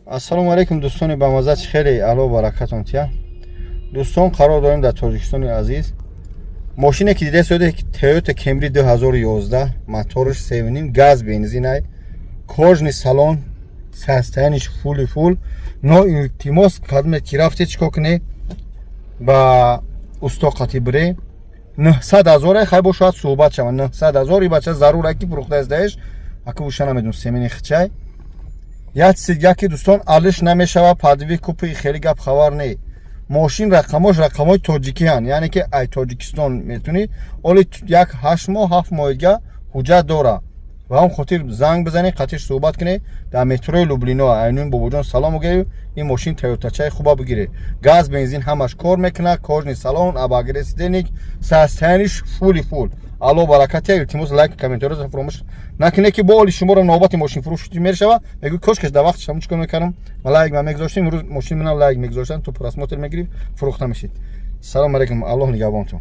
ассалому алайкум дӯстони бамазза, чӣ хеле аъло баракатон тия. Дӯстон, қарор дорем дар Тоҷикистони азиз мошине ки дида сода Toyota Camry 2011 моториш 7.5 газ бензинай, кожни салон состояниш фул, но илтимос кадме ки рафте чико кune ба устоқати бире 900,000 хай бо шояд суҳбат шава 900,000 бача зарур аки фурухтаст даеш аки буша намедун семени хичай як чизи дига ки дӯстон алиш намешава падви купи хеле гап хабар не мошин рақамои тоҷикиян, яъне ки ай Тоҷикистон метуни оли як 8 моҳ 7 моҳига ҳуҷҷат дора ва он хотир занг бизани қатиш суҳбат кune дар метрои Люблино айнун бобоҷон салом гӯю ин мошин Toyota-чаи хуба бигире газ бензин ҳамаш кор мекунад кожни салон абагреси деник состояниш фул алло баракати илтимос лайк комментариёта фаромӯш накуне ки бо оли шуморо навбати мошин фурӯши мершава мегӯ кошкаш дар вақтиш ҳамун чикор мекардам ва лайк ма мегузоштем имрӯз мошин менам лайк мегузоштам то просмотр мегириб фурӯхта мешид. Салому алайкум, аллоҳ нигаҳбонтон.